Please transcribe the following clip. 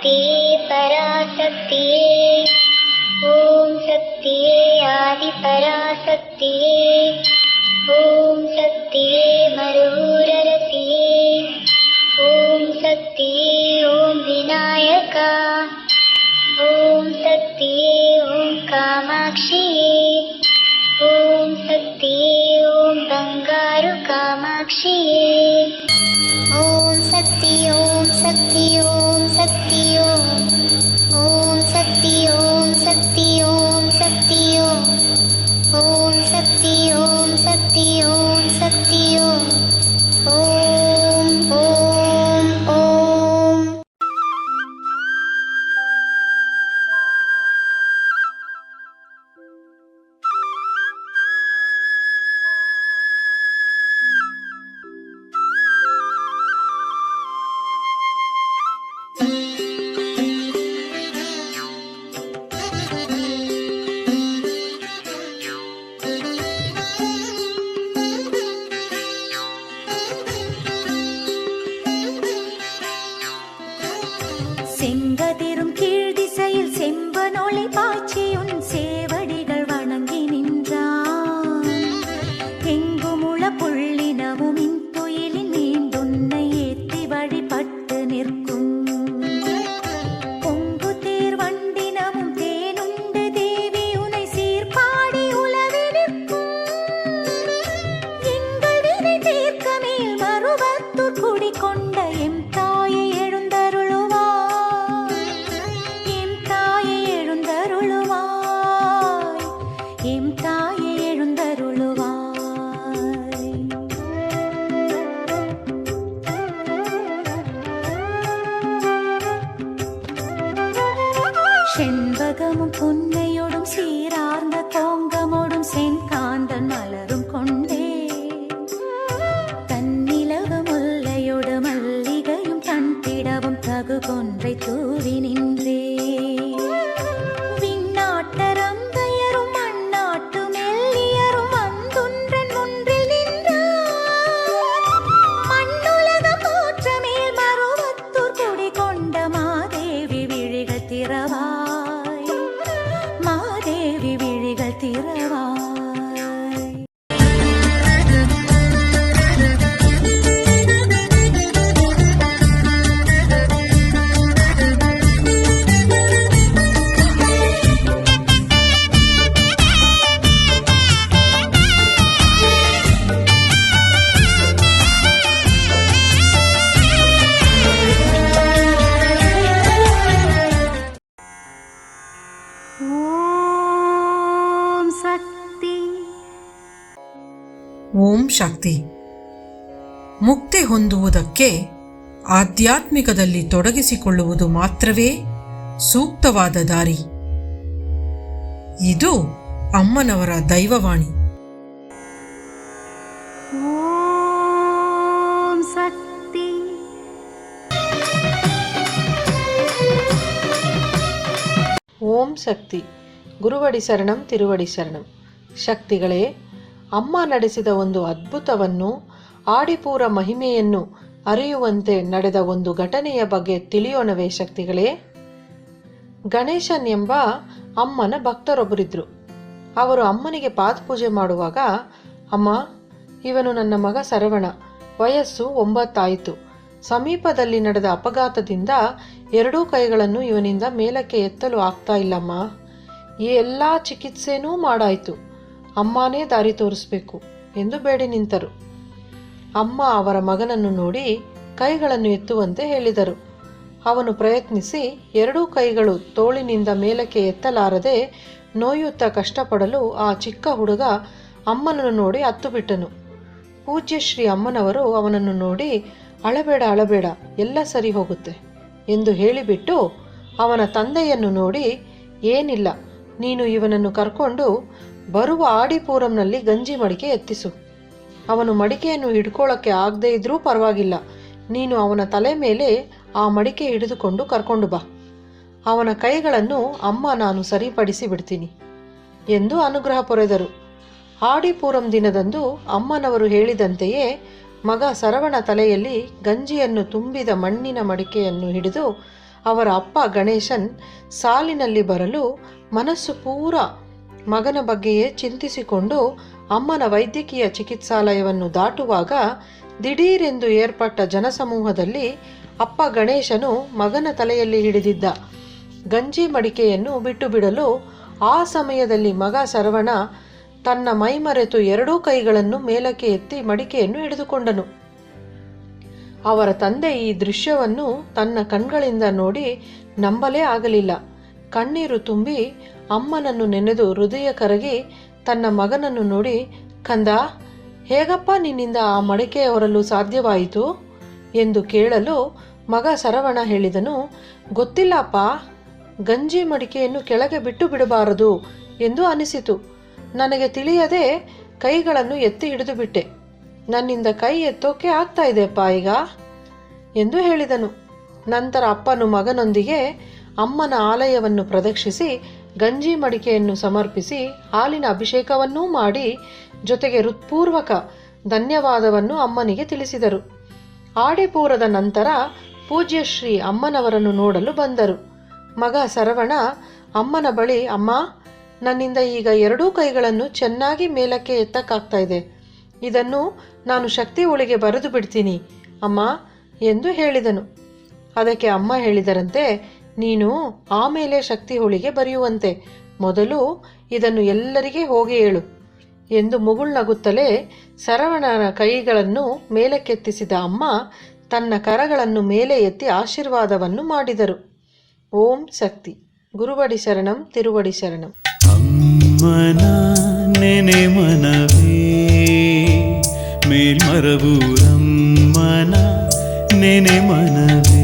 शक्तिये पराशक्तिये ॐ शक्तिये आदिपराशक्तिये ॐ शक्तिये मरुररसिये ॐ शक्तिये ॐ विनायका ॐ शक्तिये ॐ कामाक्षिये ॐ शक्तिये ॐ बंगारु कामाक्षिये ॐ शक्ति ॐ शक्ति ॐ शक्ति ॐ शक्ति ॐ शक्ति ॐ शक्ति ॐ शक्ति ॐ शक्ति ॐ शक्ति ॐ ॐ செங்கதிரும் கீழ் திசையில் செம்பனொளி பாய்ச்சி உன் சேவடிகள் வணங்கி நின்றான். எங்குமுள புள்ளினமும் இன்துயிலின் நீண்டுன்னை ஏத்தி வழிபட்டு நிற்கும். பொங்கு தேர் வண்டினமும் தேனுண்டு தேவி உனை சீர்பாடி உலவி நிற்கும். எங்கள் வினை தீர்க்க மேல் மருவத்தூர் குடிகொண்ட எம் தாயை செண்பகமும் புன்னையோடும் சீரார்ந்த கோங்கமோடும் செங்காந்தன் மலரும் கொண்டே தன்னிலவு முல்லையோடு மல்லிகையும் தன்பிடவும் தகு கொன்றை தூவி நின்றே. விண்ணாட்டரம் தயரும் மண்ணாட்டு மெல்லியரும் வந்துன்றன் முன்றில் நின்றார். மண்ணுலகம் போற்ற மேல் மருவத்தூர் குடி கொண்ட மாதேவி விழிகள் திறவா ಓಂ ಶಕ್ತಿ. ಮುಕ್ತಿ ಹೊಂದುವುದಕ್ಕೆ ಆಧ್ಯಾತ್ಮಿಕದಲ್ಲಿ ತೊಡಗಿಸಿಕೊಳ್ಳುವುದು ಮಾತ್ರವೇ ಸೂಕ್ತವಾದ ದಾರಿ. ಇದು ಅಮ್ಮನವರ ದೈವವಾಣಿ. ಓಂ ಶಕ್ತಿ. ಓಂ ಶಕ್ತಿ. ಗುರುವಡಿ ಶರಣಂ ತಿರುವಡಿ ಶರಣಂ. ಶಕ್ತಿಗಳೇ, ಅಮ್ಮ ನಡೆಸಿದ ಒಂದು ಅದ್ಭುತವನ್ನು, ಆಡಿಪೂರ ಮಹಿಮೆಯನ್ನು ಅರಿಯುವಂತೆ ನಡೆದ ಒಂದು ಘಟನೆಯ ಬಗ್ಗೆ ತಿಳಿಯೋಣವೇ ಶಕ್ತಿಗಳೇ? ಗಣೇಶನ್ ಎಂಬ ಅಮ್ಮನ ಭಕ್ತರೊಬ್ಬರಿದ್ರು. ಅವರು ಅಮ್ಮನಿಗೆ ಪಾದಪೂಜೆ ಮಾಡುವಾಗ, ಅಮ್ಮ, ಇವನು ನನ್ನ ಮಗ ಶರವಣ, ವಯಸ್ಸು 9 ಆಯಿತು. ಸಮೀಪದಲ್ಲಿ ನಡೆದ ಅಪಘಾತದಿಂದ 2 ಕೈಗಳನ್ನು ಇವನಿಂದ ಮೇಲಕ್ಕೆ ಎತ್ತಲು ಆಗ್ತಾ ಇಲ್ಲಮ್ಮ. ಈ ಎಲ್ಲ ಚಿಕಿತ್ಸೆನೂ ಮಾಡಾಯಿತು, ಅಮ್ಮನೇ ದಾರಿ ತೋರಿಸ್ಬೇಕು ಎಂದು ಬೇಡಿ ನಿಂತರು. ಅಮ್ಮ ಅವರ ಮಗನನ್ನು ನೋಡಿ ಕೈಗಳನ್ನು ಎತ್ತುವಂತೆ ಹೇಳಿದರು. ಅವನು ಪ್ರಯತ್ನಿಸಿ 2 ಕೈಗಳು ತೋಳಿನಿಂದ ಮೇಲಕ್ಕೆ ಎತ್ತಲಾರದೆ ನೋಯುತ್ತಾ ಕಷ್ಟಪಡಲು ಆ ಚಿಕ್ಕ ಹುಡುಗ ಅಮ್ಮನನ್ನು ನೋಡಿ ಅತ್ತು ಬಿಟ್ಟನು. ಪೂಜ್ಯ ಶ್ರೀ ಅಮ್ಮನವರು ಅವನನ್ನು ನೋಡಿ, ಅಳಬೇಡ ಅಳಬೇಡ, ಎಲ್ಲ ಸರಿ ಹೋಗುತ್ತೆ ಎಂದು ಹೇಳಿಬಿಟ್ಟು ಅವನ ತಂದೆಯನ್ನು ನೋಡಿ, ಏನಿಲ್ಲ, ನೀನು ಇವನನ್ನು ಕರ್ಕೊಂಡು ಬರುವ ಆಡಿಪೂರಂನಲ್ಲಿ ಗಂಜಿ ಮಡಿಕೆ ಎತ್ತಿಸು. ಅವನು ಮಡಿಕೆಯನ್ನು ಹಿಡ್ಕೊಳ್ಳೋಕ್ಕೆ ಆಗದೇ ಇದ್ರೂ ಪರವಾಗಿಲ್ಲ, ನೀನು ಅವನ ತಲೆ ಮೇಲೆ ಆ ಮಡಿಕೆ ಹಿಡಿದುಕೊಂಡು ಕರ್ಕೊಂಡು ಬಾ. ಅವನ ಕೈಗಳನ್ನು ಅಮ್ಮ ನಾನು ಸರಿಪಡಿಸಿ ಬಿಡ್ತೀನಿ ಎಂದು ಅನುಗ್ರಹ ಪೊರೆದರು. ಆಡಿಪೂರಂ ದಿನದಂದು ಅಮ್ಮನವರು ಹೇಳಿದಂತೆಯೇ ಮಗ ಶರವಣ ತಲೆಯಲ್ಲಿ ಗಂಜಿಯನ್ನು ತುಂಬಿದ ಮಣ್ಣಿನ ಮಡಿಕೆಯನ್ನು ಹಿಡಿದು ಅವರ ಅಪ್ಪ ಗಣೇಶನ್ ಸಾಲಿನಲ್ಲಿ ಬರಲು ಮನಸ್ಸು ಪೂರ ಮಗನ ಬಗ್ಗೆಯೇ ಚಿಂತಿಸಿಕೊಂಡು ಅಮ್ಮನ ವೈದ್ಯಕೀಯ ಚಿಕಿತ್ಸಾಲಯವನ್ನು ದಾಟುವಾಗ ದಿಢೀರೆಂದು ಏರ್ಪಟ್ಟ ಜನಸಮೂಹದಲ್ಲಿ ಅಪ್ಪ ಗಣೇಶನು ಮಗನ ತಲೆಯಲ್ಲಿ ಹಿಡಿದಿದ್ದ ಗಂಜಿ ಮಡಿಕೆಯನ್ನು ಬಿಟ್ಟು ಬಿಡಲು ಆ ಸಮಯದಲ್ಲಿ ಮಗ ಶರವಣ ತನ್ನ ಮೈಮರೆತು ಎರಡೂ ಕೈಗಳನ್ನು ಮೇಲಕ್ಕೆ ಎತ್ತಿ ಮಡಿಕೆಯನ್ನು ಹಿಡಿದುಕೊಂಡನು. ಅವರ ತಂದೆ ಈ ದೃಶ್ಯವನ್ನು ತನ್ನ ಕಣ್ಗಳಿಂದ ನೋಡಿ ನಂಬಲೇ ಆಗಲಿಲ್ಲ. ಕಣ್ಣೀರು ತುಂಬಿ ಅಮ್ಮನನ್ನು ನೆನೆದು ಹೃದಯ ಕರಗಿ ತನ್ನ ಮಗನನ್ನು ನೋಡಿ, ಕಂದ, ಹೇಗಪ್ಪ ನಿನ್ನಿಂದ ಆ ಮಡಿಕೆ ಹೊರಲು ಸಾಧ್ಯವಾಯಿತು ಎಂದು ಕೇಳಲು ಮಗ ಶರವಣ ಹೇಳಿದನು, ಗೊತ್ತಿಲ್ಲಪ್ಪ, ಗಂಜಿ ಮಡಿಕೆಯನ್ನು ಕೆಳಗೆ ಬಿಟ್ಟು ಬಿಡಬಾರದು ಎಂದು ಅನಿಸಿತು. ನನಗೆ ತಿಳಿಯದೆ ಕೈಗಳನ್ನು ಎತ್ತಿ ಹಿಡಿದು ಬಿಟ್ಟೆ. ನನ್ನಿಂದ ಕೈ ಎತ್ತೋಕೆ ಆಗ್ತಾ ಇದೆಯಪ್ಪ ಈಗ ಎಂದು ಹೇಳಿದನು. ನಂತರ ಅಪ್ಪನು ಮಗನೊಂದಿಗೆ ಅಮ್ಮನ ಆಲಯವನ್ನು ಪ್ರದಕ್ಷಿಸಿ ಗಂಜಿ ಮಡಿಕೆಯನ್ನು ಸಮರ್ಪಿಸಿ ಹಾಲಿನ ಅಭಿಷೇಕವನ್ನೂ ಮಾಡಿ ಜೊತೆಗೆ ಹೃತ್ಪೂರ್ವಕ ಧನ್ಯವಾದವನ್ನು ಅಮ್ಮನಿಗೆ ತಿಳಿಸಿದರು. ಆಡಿಪೂರದ ನಂತರ ಪೂಜ್ಯ ಶ್ರೀ ಅಮ್ಮನವರನ್ನು ನೋಡಲು ಬಂದರು. ಮಗ ಶರವಣ ಅಮ್ಮನ ಬಳಿ, ಅಮ್ಮ, ನನ್ನಿಂದ ಈಗ ಎರಡೂ ಕೈಗಳನ್ನು ಚೆನ್ನಾಗಿ ಮೇಲಕ್ಕೆ ಎತ್ತಕ್ಕಾಗ್ತಾ ಇದೆ. ಇದನ್ನು ನಾನು ಶಕ್ತಿ ಹೋಳಿಗೆ ಬರೆದು ಬಿಡ್ತೀನಿ ಅಮ್ಮ ಎಂದು ಹೇಳಿದನು. ಅದಕ್ಕೆ ಅಮ್ಮ ಹೇಳಿದರಂತೆ, ನೀನು ಆಮೇಲೆ ಶಕ್ತಿ ಹೋಳಿಗೆ ಬರೆಯುವಂತೆ, ಮೊದಲು ಇದನ್ನು ಎಲ್ಲರಿಗೆ ಹೋಗಿ ಹೇಳು ಎಂದು ಮುಗುಳ್ನಗುತ್ತಲೇ ಶರವಣನ ಕೈಗಳನ್ನು ಮೇಲಕ್ಕೆತ್ತಿಸಿದ ಅಮ್ಮ ತನ್ನ ಕರಗಳನ್ನು ಮೇಲೆ ಎತ್ತಿ ಆಶೀರ್ವಾದವನ್ನು ಮಾಡಿದರು. ಓಂ ಶಕ್ತಿ. ಗುರುವಡಿ ಶರಣಂ, ತಿರುವಡಿ ಶರಣಂ. ಅಮ್ಮನ ನೆನೆ ಮನವೇ ಮೇಲ್ಮರವೂರಮ್ಮನ ನೆನೆ ಮನವೇ.